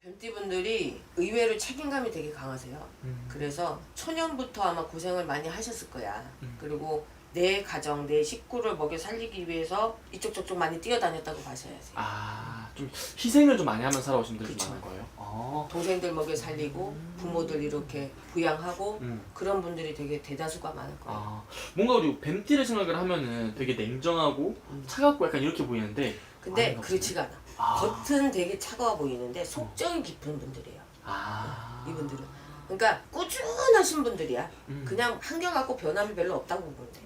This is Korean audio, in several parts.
변띠분들이 의외로 책임감이 되게 강하세요. 그래서 초년부터 아마 고생을 많이 하셨을 거야. 그리고 내 가정, 내 식구를 먹여 살리기 위해서 이쪽 저쪽 많이 뛰어다녔다고 봐셔야지. 아, 좀 희생을 좀 많이 하면서 살아오신 분들이 그쵸. 많은 거예요? 아, 동생들 먹여 살리고 부모들 이렇게 부양하고 그런 분들이 되게 대다수가 많을 거예요. 아, 뭔가 우리 뱀띠를 생각을 하면은 되게 냉정하고 차갑고 약간 이렇게 보이는데 근데 아닌가 그렇지가 않아. 아. 겉은 되게 차가워 보이는데 속정이 깊은 분들이에요. 아, 이분들은. 그러니까 꾸준하신 분들이야. 그냥 한결같고 변함이 별로 없다고 보면 돼.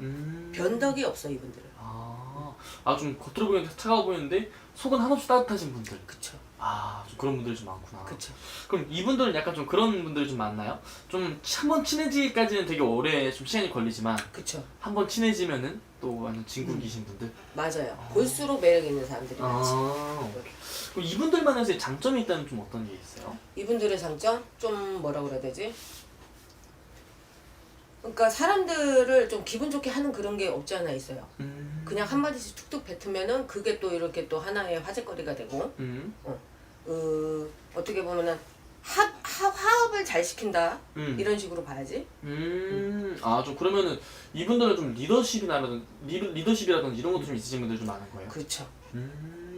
변덕이 없어 이분들은. 좀 겉으로 보이는 차가워 보이는데 속은 한없이 따뜻하신 분들. 그쵸. 좀 그런 분들이 좀 많구나. 그쵸. 그럼 이분들은 약간 좀 그런 분들이 좀 많나요? 좀 한번 친해지기까지는 되게 오래 좀 시간이 걸리지만 그쵸. 한번 친해지면은 또 완전 진국이신 분들. 맞아요. 볼수록 매력 있는 사람들이 많지. 그럼 이분들만의 장점이 있다면 좀 어떤 게 있어요? 이분들의 장점? 좀 뭐라 그래야 되지? 그러니까 사람들을 좀 기분 좋게 하는 그런 게 없지 않아 있어요. 그냥 한마디씩 툭툭 뱉으면은 그게 또 이렇게 또 하나의 화제거리가 되고 어떻게 보면은 화합을 잘 시킨다 이런 식으로 봐야지. 좀 그러면은 이분들은 좀 리더십이라든지 이런 것도 좀 있으신 분들 좀 많은 거예요? 그렇죠.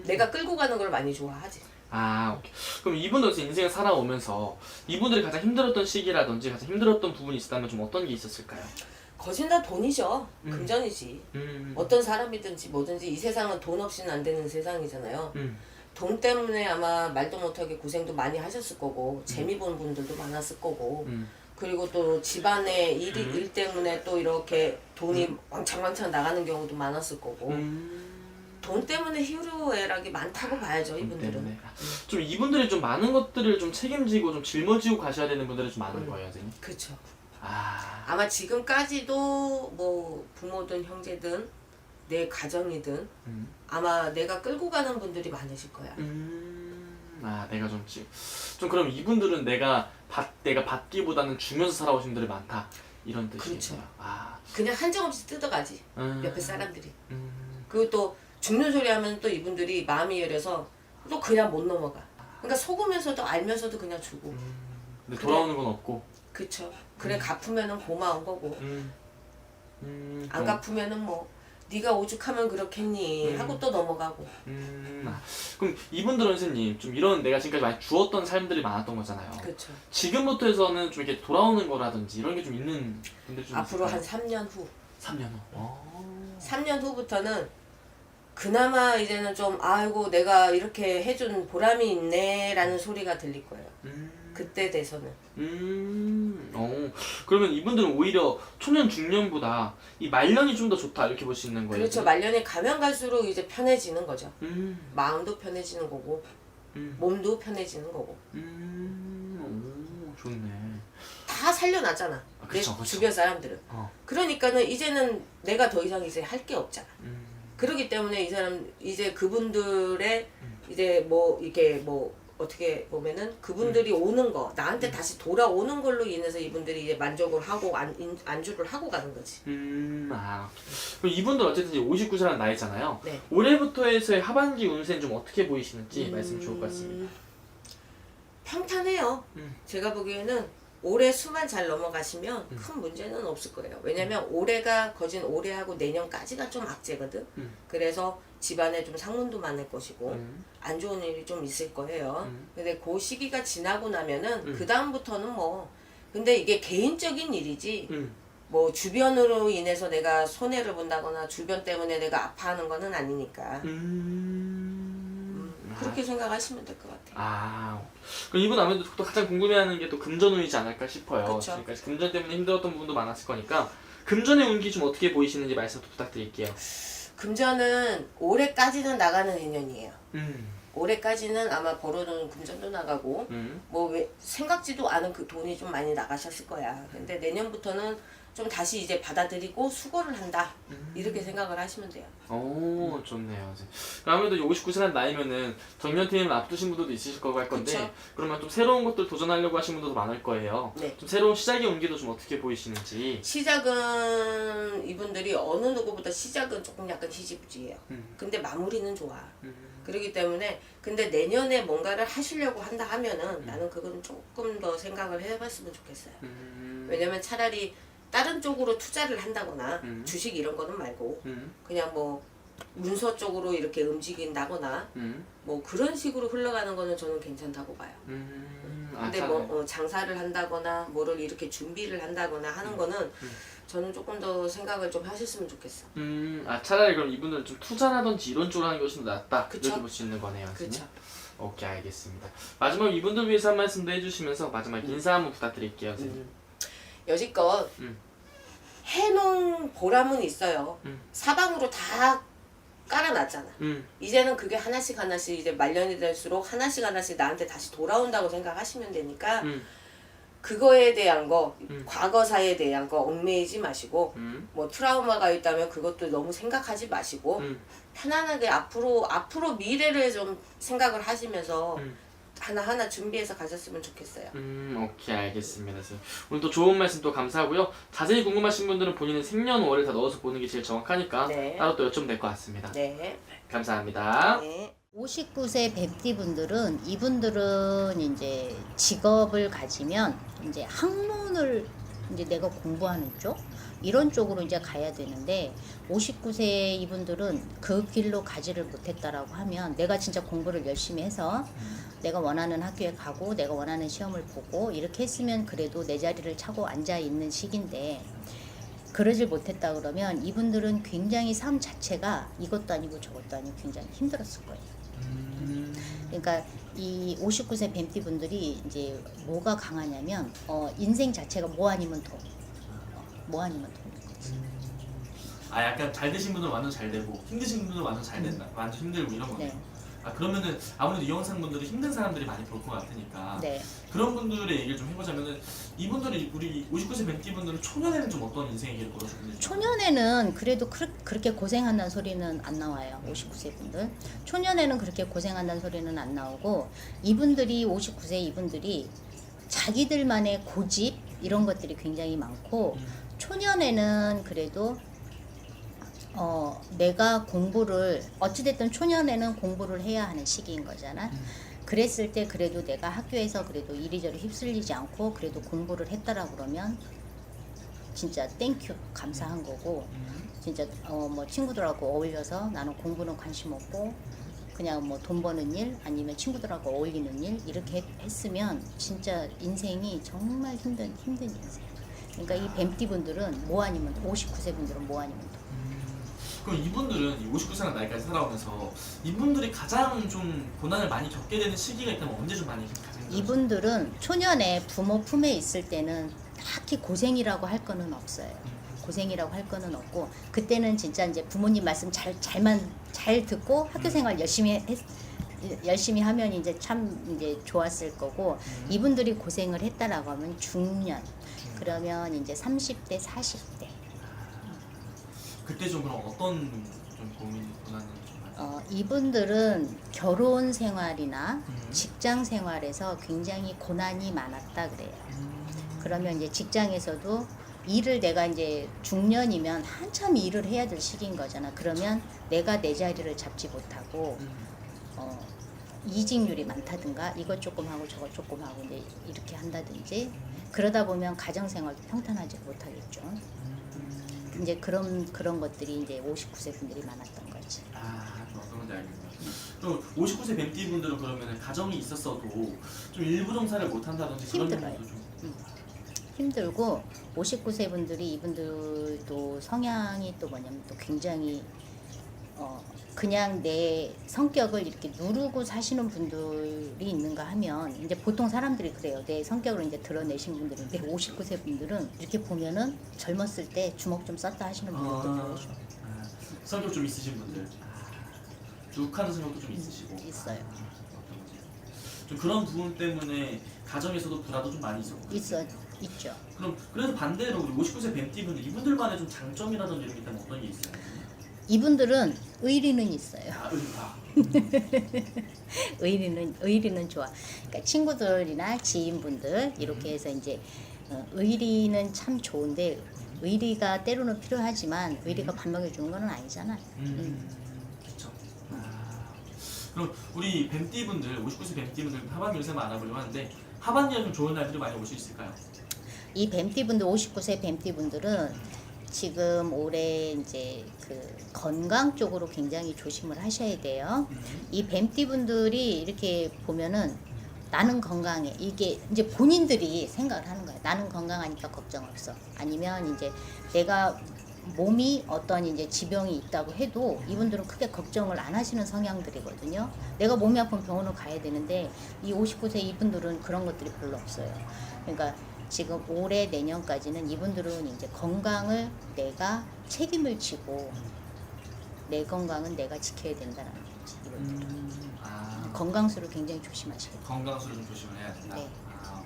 내가 끌고 가는 걸 많이 좋아하지. 오케이. 그럼 이분들 인생을 살아오면서 이분들이 가장 힘들었던 시기라든지 가장 힘들었던 부분이 있었다면 좀 어떤 게 있었을까요? 거진 다 돈이죠. 금전이지. 어떤 사람이든지 뭐든지 이 세상은 돈 없이는 안 되는 세상이잖아요. 돈 때문에 아마 말도 못하게 고생도 많이 하셨을 거고 재미 보는 분들도 많았을 거고 그리고 또 집안의 일 때문에 또 이렇게 돈이 왕창왕창 나가는 경우도 많았을 거고 돈 때문에 희루애락이 많다고 봐야죠 이분들은. 좀 이분들이 좀 많은 것들을 좀 책임지고 좀 짊어지고 가셔야 되는 분들이 좀 많은 거예요, 선생님? 그렇죠. 아마 지금까지도 뭐 부모든 형제든 내 가정이든 아마 내가 끌고 가는 분들이 많으실 거야. 내가 좀 그럼 이분들은 내가 받기보다는 주면서 살아오신 분들이 많다 이런 뜻이겠네요. 그렇죠. 그냥 한정없이 뜯어가지 옆에 사람들이. 그리고 또 죽는 소리 하면 또 이분들이 마음이 열려서 또 그냥 못 넘어가. 그러니까 속으면서도 알면서도 그냥 주고. 근데 돌아오는 건 없고. 그쵸. 그래 갚으면은 고마운 거고. 안 갚으면은 뭐 네가 오죽하면 그렇겠니 하고 또 넘어가고. 그럼 이분들은 선생님 좀 이런 내가 지금까지 많이 주었던 삶들이 많았던 거잖아요. 그렇죠. 지금부터 해서는 좀 이렇게 돌아오는 거라든지 이런 게 좀 있는 분들 좀 앞으로 있을까요? 한 3년 후. 3년 후. 3년 후부터는 그나마 이제는 좀 아이고 내가 이렇게 해준 보람이 있네 라는 소리가 들릴 거예요. 그때 돼서는. 그러면 이분들은 오히려 초년 중년보다 이 말년이 좀 더 좋다 이렇게 볼 수 있는 거예요. 그렇죠. 말년에 가면 갈수록 이제 편해지는 거죠. 마음도 편해지는 거고 몸도 편해지는 거고. 좋네. 다 살려놨잖아. 그쵸, 내 그쵸. 주변 사람들은. 그러니까는 이제는 내가 더 이상 이제 할 게 없잖아. 그렇기 때문에 이 사람 이제 그분들의 이제 뭐 이게 뭐 어떻게 보면은 그분들이 오는 거 나한테 다시 돌아오는 걸로 인해서 이분들이 이제 만족을 하고 안주를 하고 가는 거지. 그럼 이분들 어쨌든 이제 59세라는 나이잖아요. 네. 올해부터해서의 하반기 운세는 좀 어떻게 보이시는지 말씀 좋을 것 같습니다. 평탄해요. 제가 보기에는 올해 수만 잘 넘어가시면 큰 문제는 없을 거예요. 왜냐면 올해가 거진 올해하고 내년까지가 좀 악재거든. 그래서 집안에 좀 상문도 많을 것이고 안 좋은 일이 좀 있을 거예요. 근데 그 시기가 지나고 나면은 그 다음부터는 뭐 근데 이게 개인적인 일이지 뭐 주변으로 인해서 내가 손해를 본다거나 주변 때문에 내가 아파하는 거는 아니니까 그렇게 생각하시면 될 것 같아요. 그럼 이분 아무래도 또 가장 궁금해하는 게 또 금전운이지 않을까 싶어요. 그쵸. 지금까지 금전 때문에 힘들었던 부분도 많았을 거니까 금전의 운기 좀 어떻게 보이시는지 말씀 부탁드릴게요. 금전은 올해까지는 나가는 인연이에요. 올해까지는 아마 벌어놓은 금전도 나가고 뭐 왜 생각지도 않은 그 돈이 좀 많이 나가셨을 거야. 근데 내년부터는 좀 다시 이제 받아들이고 수고를 한다. 이렇게 생각을 하시면 돼요. 오, 좋네요. 이제. 아무래도 59세란 나이면은 정년퇴임을 앞두신 분들도 있으실 거고 할 건데, 그쵸. 그러면 좀 새로운 것들 도전하려고 하신 분들도 많을 거예요. 네. 좀 새로운 시작의 온기도 좀 어떻게 보이시는지. 시작은 이분들이 어느 누구보다 시작은 조금 약간 희지부지해요. 근데 마무리는 좋아. 그렇기 때문에 근데 내년에 뭔가를 하시려고 한다 하면은 나는 그거는 조금 더 생각을 해봤으면 좋겠어요. 왜냐면 차라리 다른 쪽으로 투자를 한다거나 주식 이런 거는 말고 그냥 뭐 문서 쪽으로 이렇게 움직인다거나 뭐 그런 식으로 흘러가는 거는 저는 괜찮다고 봐요. 근데 뭐 장사를 한다거나 뭐를 이렇게 준비를 한다거나 하는 거는 저는 조금 더 생각을 좀 하셨으면 좋겠어. 차라리 그럼 이분들은 좀 투자라든지 이런 쪽으로 하는 게 훨씬 더 낫다. 그쵸? 이렇게 볼 수 있는 거네요. 그렇죠. 오케이, 알겠습니다. 마지막 이분들 위해서 한 말씀도 해주시면서 마지막 인사 한번 부탁드릴게요. 선생님. 여지껏 해놓은 보람은 있어요. 사방으로 다 깔아놨잖아. 이제는 그게 하나씩 하나씩 이제 말년이 될수록 하나씩 하나씩 나한테 다시 돌아온다고 생각하시면 되니까 그거에 대한 거, 과거사에 대한 거 얽매이지 마시고 뭐 트라우마가 있다면 그것도 너무 생각하지 마시고 편안하게 앞으로 미래를 좀 생각을 하시면서 하나하나 준비해서 가셨으면 좋겠어요. 오케이, 알겠습니다. 선생님. 오늘 또 좋은 말씀 또 감사하고요. 자세히 궁금하신 분들은 본인의 생년월일 다 넣어서 보는 게 제일 정확하니까 네. 따로 또 여쭤보면 될 것 같습니다. 네. 감사합니다. 네. 59세 뱀띠 분들은 이분들은 이제 직업을 가지면 이제 학문을 이제 내가 공부하는 쪽 이런 쪽으로 이제 가야 되는데 59세 이분들은 그 길로 가지를 못했다라고 하면 내가 진짜 공부를 열심히 해서 내가 원하는 학교에 가고 내가 원하는 시험을 보고 이렇게 했으면 그래도 내 자리를 차고 앉아 있는 시기인데 그러질 못했다 그러면 이분들은 굉장히 삶 자체가 이것도 아니고 저것도 아니고 굉장히 힘들었을 거예요. 그러니까 이 59세 뱀띠 분들이 이제 뭐가 강하냐면 인생 자체가 뭐 아니면 돈, 뭐 아니면 돈인 거지. 약간 잘 되신 분들은 완전 잘 되고 힘드신 분들은 완전 잘 된다. 완전 힘들고 이런 거네요. 네. 그러면은 아무래도 이 영상분들은 힘든 사람들이 많이 볼 것 같으니까 네. 그런 분들의 얘기를 좀 해보자면은 이분들이 우리 59세 뱀띠 분들은 초년에는 좀 어떤 인생 얘기를 걸어주는지 초년에는 그래도 그렇게 고생한다는 소리는 안 나와요. 59세 분들. 초년에는 그렇게 고생한다는 소리는 안 나오고 이분들이 59세 이분들이 자기들만의 고집 이런 것들이 굉장히 많고 초년에는 그래도 내가 공부를 어찌됐든 초년에는 공부를 해야 하는 시기인 거잖아. 그랬을 때 그래도 내가 학교에서 그래도 이리저리 휩쓸리지 않고 그래도 공부를 했다라 그러면 진짜 땡큐 감사한 거고 진짜 뭐 친구들하고 어울려서 나는 공부는 관심 없고 그냥 뭐 돈 버는 일 아니면 친구들하고 어울리는 일 이렇게 했으면 진짜 인생이 정말 힘든 인생. 그러니까 이 뱀띠 분들은 뭐 아니면 59세 분들은 뭐 아니면 돈. 그럼 이분들은 이 59세라는 나이까지 살아오면서 이분들이 가장 좀 고난을 많이 겪게 되는 시기가 있다면 언제 좀 많이 가장 이분들은 초년에 부모 품에 있을 때는 딱히 고생이라고 할 거는 없어요. 고생이라고 할 거는 없고 그때는 진짜 이제 부모님 말씀 잘 듣고 학교 생활 열심히 하면 이제 참 이제 좋았을 거고 이분들이 고생을 했다라고 하면 중년 그러면 이제 30대 40대 그때 좀 그럼 어떤 좀 고난을 좀 많이 이분들은 결혼 생활이나 직장 생활에서 굉장히 고난이 많았다 그래요. 그러면 이제 직장에서도 일을 내가 이제 중년이면 한참 일을 해야 될 시기인 거잖아. 그러면 내가 내 자리를 잡지 못하고 이직률이 많다든가 이것 조금 하고 저것 조금 하고 이제 이렇게 한다든지 그러다 보면 가정 생활도 평탄하지 못하겠죠. 이제 그런 것들이 이제 59세 분들이 많았던 거지. 어떤 건지 알겠네요. 또 59세 뱀띠 분들은 그러면 가정이 있었어도 좀 일부 종사를 못 한다든지 그런 힘들어요. 경우도 좀 힘들고 59세 분들이 이분들도 성향이 또 뭐냐면 또 굉장히 그냥 내 성격을 이렇게 누르고 사시는 분들이 있는가 하면 이제 보통 사람들이 그래요. 내 성격을 이제 드러내신 분들인데 59세 분들은 이렇게 보면은 젊었을 때 주먹 좀 썼다 하시는 분들도 보여줘. 성격 좀 있으신 분들 욱하는 성격도 좀 있으시고 있어요. 좀 그런 부분 때문에 가정에서도 불화도 좀 많이 있었고 있어. 있죠. 그럼 그래서 반대로 우리 59세 뱀띠분들 이분들만의 좀 장점이라든지 이런 게 있다면 어떤 게 있어요? 이분들은 의리는 있어요. 아, 의사. 의리는 좋아. 그러니까 친구들이나 지인분들 이렇게 해서 이제 의리는 참 좋은데 의리가 때로는 필요하지만 의리가 반박해 주는 건 아니잖아요. 그렇죠. 아, 그럼 우리 뱀띠분들 59세 뱀띠분들 하반기 운세만 알아보려고 하는데 하반기에 좀 좋은 날들이 많이 올 수 있을까요? 이 뱀띠분들 59세 뱀띠분들은 지금 올해 이제 그 건강 쪽으로 굉장히 조심을 하셔야 돼요. 이 뱀띠분들이 이렇게 보면은 나는 건강해. 이게 이제 본인들이 생각을 하는 거야. 나는 건강하니까 걱정 없어. 아니면 이제 내가 몸이 어떤 이제 지병이 있다고 해도 이분들은 크게 걱정을 안 하시는 성향들이거든요. 내가 몸이 아프면 병원을 가야 되는데 이 59세 이분들은 그런 것들이 별로 없어요. 그러니까 지금 올해 내년까지는 이분들은 이제 건강을 내가 책임을 지고 내 건강은 내가 지켜야 된다는 거지. 이분들은 건강수를 굉장히 조심하셔야 돼요. 건강수를 좀 조심을 해야 된다. 네. 아,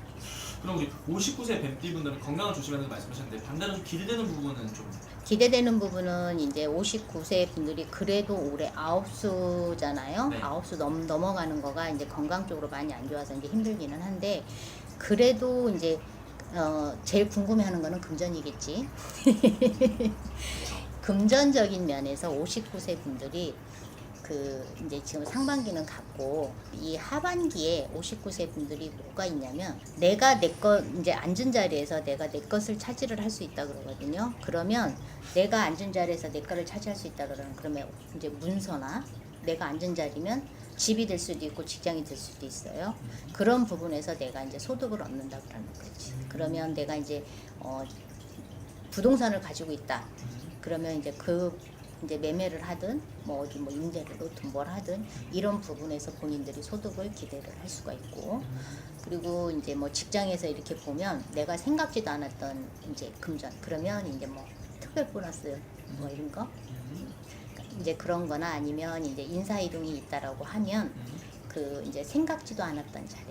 그럼 우리 59세 뱀띠분들은 건강을 조심하는 거 말씀하셨는데 반대로 좀 기대되는 부분은 좀 기대되는 부분은 이제 59세 분들이 그래도 올해 아홉수잖아요. 네. 아홉수 넘어가는 거가 이제 건강 쪽으로 많이 안 좋아서 이제 힘들기는 한데 그래도 이제 제일 궁금해하는 거는 금전이겠지. 금전적인 면에서 59세 분들이 그 이제 지금 상반기는 갔고 이 하반기에 59세 분들이 뭐가 있냐면 내가 내 것 이제 앉은 자리에서 내가 내 것을 차지를 할 수 있다 그러거든요. 그러면 내가 앉은 자리에서 내 거를 차지할 수 있다 그러면 이제 문서나 내가 앉은 자리면 집이 될 수도 있고 직장이 될 수도 있어요. 그런 부분에서 내가 이제 소득을 얻는다 그러는 거지. 그러면 내가 이제 부동산을 가지고 있다. 그러면 이제 이제 매매를 하든 뭐 어디 뭐 임대를 놓든 뭘 하든 이런 부분에서 본인들이 소득을 기대를 할 수가 있고 그리고 이제 뭐 직장에서 이렇게 보면 내가 생각지도 않았던 이제 금전 그러면 이제 뭐 특별 보너스 뭐 이런 거 이제 그런 거나 아니면 이제 인사 이동이 있다라고 하면 그 이제 생각지도 않았던 자리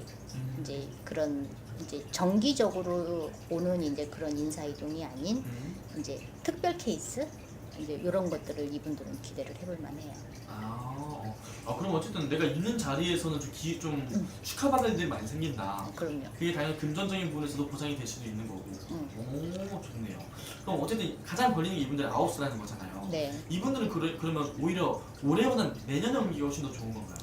이제 그런 이제 정기적으로 오는 이제 그런 인사 이동이 아닌 이제 특별 케이스 이제 이런 것들을 이분들은 기대를 해볼 만해요. 그럼 어쨌든 내가 있는 자리에서는 좀 축하받을 일이 많이 생긴다. 그럼요. 그게 당연히 금전적인 부분에서도 보상이 될 수도 있는 거고. 오, 좋네요. 그럼 어쨌든 가장 걸리는 게 이분들의 아웃스라는 거잖아요. 네. 이분들은 그러면 오히려 올해보다 내년에 오기가 훨씬 더 좋은 건가요?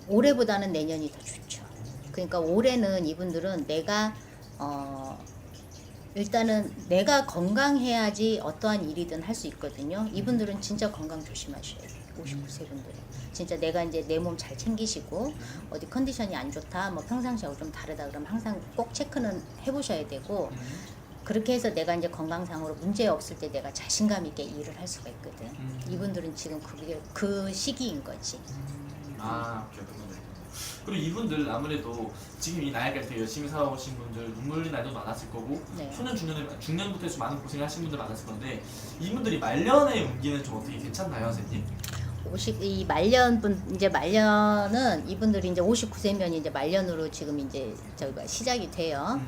올해보다는 내년이 더 좋죠. 그러니까 올해는 이분들은 내가 일단은 내가 건강해야지 어떠한 일이든 할 수 있거든요. 이분들은 진짜 건강 조심하셔야 돼요. 59세 분들은. 진짜 내가 이제 내 몸 잘 챙기시고 어디 컨디션이 안 좋다 뭐 평상시하고 좀 다르다 그러면 항상 꼭 체크는 해보셔야 되고 그렇게 해서 내가 이제 건강상으로 문제 없을 때 내가 자신감 있게 일을 할 수가 있거든. 이분들은 지금 그게 그 시기인 거지. 오케이. 그리고 이분들 아무래도 지금 이 나이까지 되게 열심히 살아오신 분들 눈물 흘린 날도 많았을 거고 네. 초년 중년부터 해서 많은 고생을 하신 분들 많았을 건데 이분들이 말년에 운기는 좀 어떻게 괜찮나요, 선생님? 이 이제 말년은 이분들이 이제 59세면 이제 말년으로 지금 이제 시작이 돼요.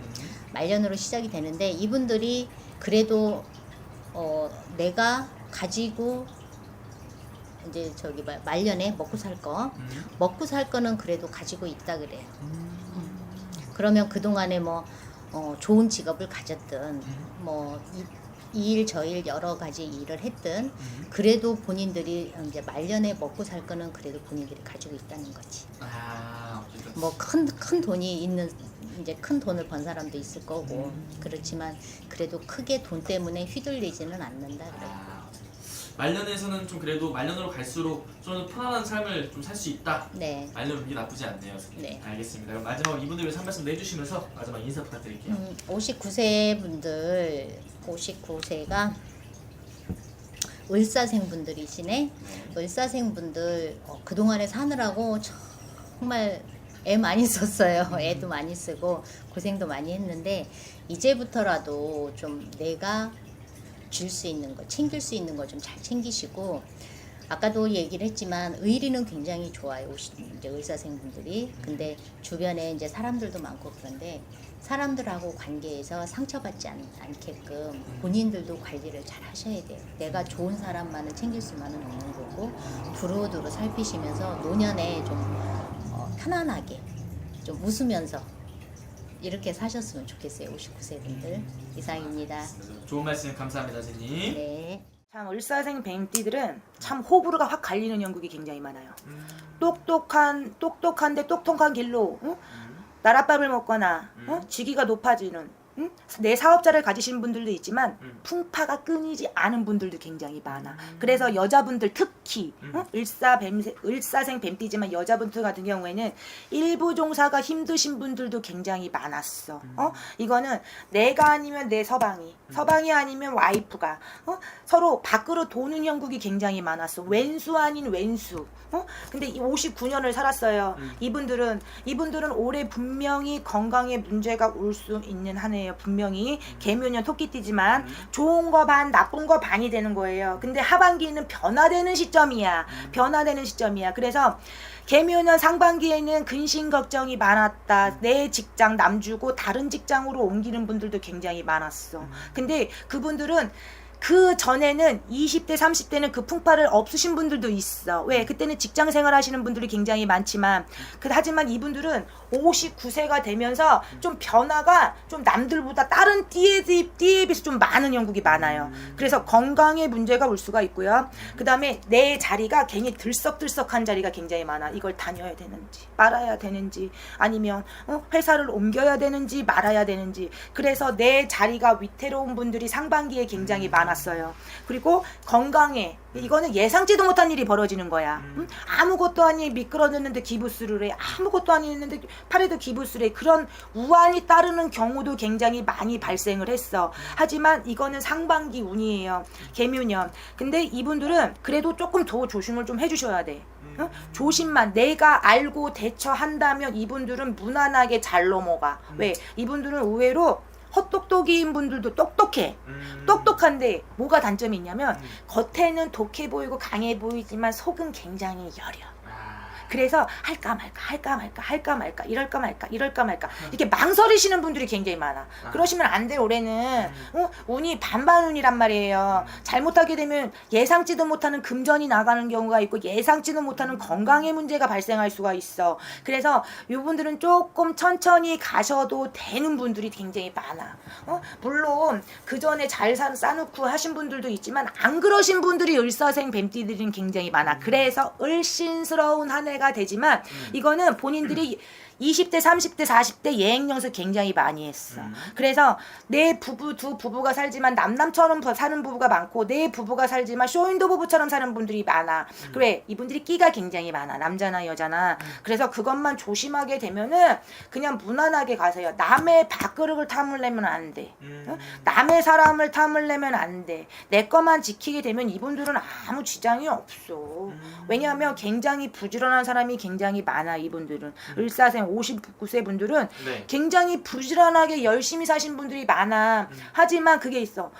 말년으로 시작이 되는데 이분들이 그래도 내가 가지고 이제 말년에 먹고 살 거는 그래도 가지고 있다 그래요. 그러면 그 동안에 뭐 좋은 직업을 가졌든 뭐 이 일 저 일 여러 가지 일을 했든 그래도 본인들이 이제 말년에 먹고 살 거는 그래도 본인들이 가지고 있다는 거지. 뭐 큰 돈이 있는 이제 큰 돈을 번 사람도 있을 거고 그렇지만 그래도 크게 돈 때문에 휘둘리지는 않는다 그래. 말년에서는 좀 그래도 말년으로 갈수록 좀 편안한 삶을 좀 살 수 있다. 네. 말년 운기 나쁘지 않네요, 선생님. 네. 알겠습니다. 그럼 마지막으로 이분들 위해서 한 말씀 해주시면서 마지막 인사 부탁드릴게요. 59세 분들 59세가 을사생 분들이시네. 을사생 분들 그동안에 사느라고 정말 애 많이 썼어요. 애도 많이 쓰고 고생도 많이 했는데 이제부터라도 좀 내가 줄 수 있는 거 챙길 수 있는 거 좀 잘 챙기시고 아까도 얘기를 했지만 의리는 굉장히 좋아요. 이제 의사생분들이. 근데 주변에 이제 사람들도 많고 그런데 사람들하고 관계에서 상처받지 않게끔 본인들도 관리를 잘 하셔야 돼요. 내가 좋은 사람만을 챙길 수만은 없는 거고 두루두루 살피시면서 노년에 좀 편안하게 좀 웃으면서 이렇게 사셨으면 좋겠어요. 59세 분들. 이상입니다. 좋은 말씀 감사합니다, 선생님. 네. 참 을사생 뱀띠들은 참 호불호가 확 갈리는 연극이 굉장히 많아요. 똑똑한데 똑똑한 길로 나랏밥을 먹거나 직위가 높아지는 내 사업자를 가지신 분들도 있지만 풍파가 끊이지 않은 분들도 굉장히 많아. 그래서 여자분들 특히 을사생 뱀띠지만 여자분들 같은 경우에는 일부 종사가 힘드신 분들도 굉장히 많았어. 이거는 내가 아니면 내 서방이 아니면 와이프가 서로 밖으로 도는 형국이 굉장히 많았어. 왼수 아닌 왼수. 근데 59년을 살았어요. 이분들은 올해 분명히 건강에 문제가 올 수 있는 한 해예요. 분명히 개묘년 토끼띠지만 좋은 거 반 나쁜 거 반이 되는 거예요. 근데 하반기는 변화되는 시점이야. 그래서 개묘년 상반기에는 근심 걱정이 많았다. 내 직장 남주고 다른 직장으로 옮기는 분들도 굉장히 많았어. 근데 그분들은 그 전에는 20대 30대는 그 풍파를 없으신 분들도 있어. 왜? 그때는 직장 생활 하시는 분들이 굉장히 많지만 하지만 이분들은 59세가 되면서 좀 변화가 좀 남들보다 다른 띠에 비해서 좀 많은 형국이 많아요. 그래서 건강에 문제가 올 수가 있고요. 그 다음에 내 자리가 괜히 들썩들썩한 자리가 굉장히 많아. 이걸 다녀야 되는지 말아야 되는지 아니면 회사를 옮겨야 되는지 말아야 되는지. 그래서 내 자리가 위태로운 분들이 상반기에 굉장히 많았어요. 그리고 건강에 이거는 예상치도 못한 일이 벌어지는 거야. 아무것도 아닌 미끄러졌는데 기부스를 해. 아무것도 아니었는데 팔에도 기부스를 해. 그런 우환이 따르는 경우도 굉장히 많이 발생을 했어. 하지만 이거는 상반기 운이에요. 개묘년. 근데 이분들은 그래도 조금 더 조심을 좀 해주셔야 돼. 조심만 내가 알고 대처한다면 이분들은 무난하게 잘 넘어가. 왜? 이분들은 의외로 헛똑똑이인 분들도 똑똑해. 똑똑한데 뭐가 단점이 있냐면 겉에는 독해 보이고 강해 보이지만 속은 굉장히 여려. 그래서 할까 말까 이럴까 말까 이렇게 망설이시는 분들이 굉장히 많아. 그러시면 안 돼. 올해는 운이 반반 운이란 말이에요. 잘못하게 되면 예상치도 못하는 금전이 나가는 경우가 있고 예상치도 못하는 건강의 문제가 발생할 수가 있어. 그래서 이분들은 조금 천천히 가셔도 되는 분들이 굉장히 많아. 물론 그 전에 잘 싸놓고 하신 분들도 있지만 안 그러신 분들이 을사생 뱀띠들은 굉장히 많아. 그래서 을신스러운 한 해가 되지만 이거는 본인들이 20대, 30대, 40대 예행연습 굉장히 많이 했어. 그래서 내 두 부부가 살지만 남남처럼 사는 부부가 많고 내 부부가 살지만 쇼윈도 부부처럼 사는 분들이 많아. 그래, 이분들이 끼가 굉장히 많아. 남자나 여자나. 그래서 그것만 조심하게 되면은 그냥 무난하게 가세요. 남의 밥그릇을 탐을내면 안 돼. 남의 사람을 탐을내면 안 돼. 내 것만 지키게 되면 이분들은 아무 지장이 없어. 왜냐하면 굉장히 부지런한 사람이 굉장히 많아. 이분들은 을사생 59세 분들은 굉장히 부지런하게 열심히 사신 분들이 많아. 하지만 그게 있어.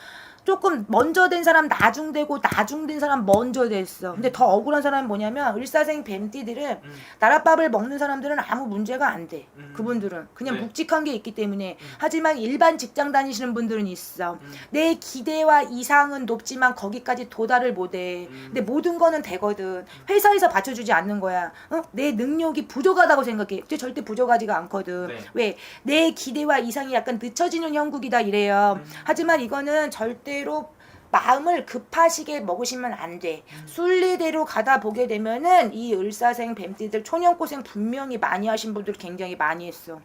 조금 먼저 된 사람 나중되고 나중된 사람 먼저 됐어. 근데 더 억울한 사람은 뭐냐면 을사생 뱀띠들은 나랏밥을 먹는 사람들은 아무 문제가 안 돼. 그분들은 그냥 묵직한 게 있기 때문에. 하지만 일반 직장 다니시는 분들은 있어. 내 기대와 이상은 높지만 거기까지 도달을 못해. 근데 모든 거는 되거든. 회사에서 받쳐주지 않는 거야. 내 능력이 부족하다고 생각해. 근데 절대 부족하지가 않거든. 왜? 내 기대와 이상이 약간 늦춰지는 형국이다 이래요. 하지만 이거는 절대로 마음을 급하시게 먹으시면 안 돼. 순리대로 가다 보게 되면은 이 을사생 뱀띠들 초년고생 분명히 많이 하신 분들 굉장히 많이 했어.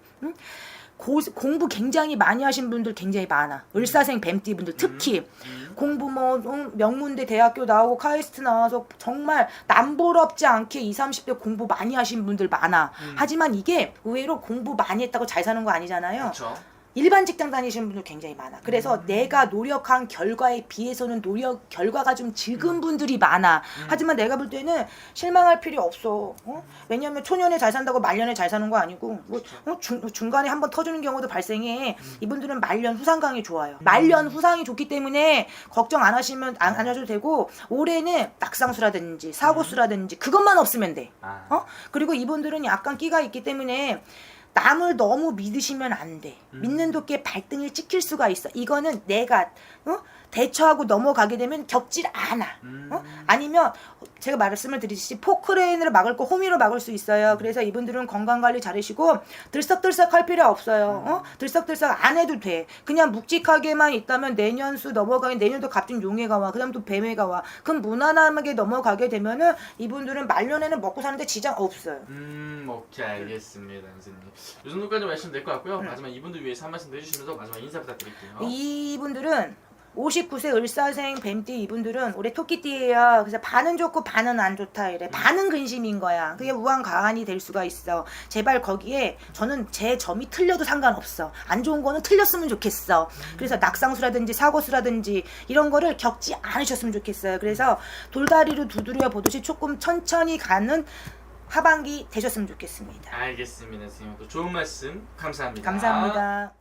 공부 굉장히 많이 하신 분들 굉장히 많아. 을사생 뱀띠 분들 특히 공부 명문대 대학교 나오고 카이스트 나와서 정말 남부럽지 않게 20, 30대 공부 많이 하신 분들 많아. 하지만 이게 의외로 공부 많이 했다고 잘 사는 거 아니잖아요. 그쵸. 일반 직장 다니시는 분들 굉장히 많아. 그래서 내가 노력한 결과에 비해서는 결과가 좀 적은 분들이 많아. 하지만 내가 볼 때는 실망할 필요 없어. 왜냐하면 초년에 잘 산다고 말년에 잘 사는 거 아니고 뭐, 중간에 한번 터지는 경우도 발생해. 이분들은 말년 후상강이 좋아요. 말년 후상이 좋기 때문에 걱정 안 하셔도 되고 올해는 낙상수라든지 사고수라든지 그것만 없으면 돼. 그리고 이분들은 약간 끼가 있기 때문에 남을 너무 믿으시면 안 돼. 믿는 도끼에 발등을 찍힐 수가 있어. 이거는 내가 대처하고 넘어가게 되면 겪질 않아. 아니면 제가 말씀을 드리듯이 포크레인으로 막을 거 호미로 막을 수 있어요. 그래서 이분들은 건강관리 잘하시고 들썩들썩 할 필요 없어요. 들썩들썩 안 해도 돼. 그냥 묵직하게만 있다면 내년수 넘어가면 내년도 갑진 용해가 와. 그 다음 또 뱀해가 와. 그럼 무난하게 넘어가게 되면은 이분들은 말년에는 먹고 사는데 지장 없어요. 오케이, 알겠습니다, 선생님. 이 정도까지 말씀드리면 될 것 같고요. 마지막 이분들 위해서 한 말씀 해주시면서 마지막 인사 부탁드릴게요. 이분들은 59세 을사생 뱀띠 이분들은 올해 토끼띠예요. 그래서 반은 좋고 반은 안 좋다 이래. 반은 근심인 거야. 그게 우한가한이 될 수가 있어. 제발 거기에 저는 제 점이 틀려도 상관없어. 안 좋은 거는 틀렸으면 좋겠어. 그래서 낙상수라든지 사고수라든지 이런 거를 겪지 않으셨으면 좋겠어요. 그래서 돌다리로 두드려 보듯이 조금 천천히 가는 하반기 되셨으면 좋겠습니다. 알겠습니다, 선생님. 또 좋은 말씀 감사합니다. 감사합니다.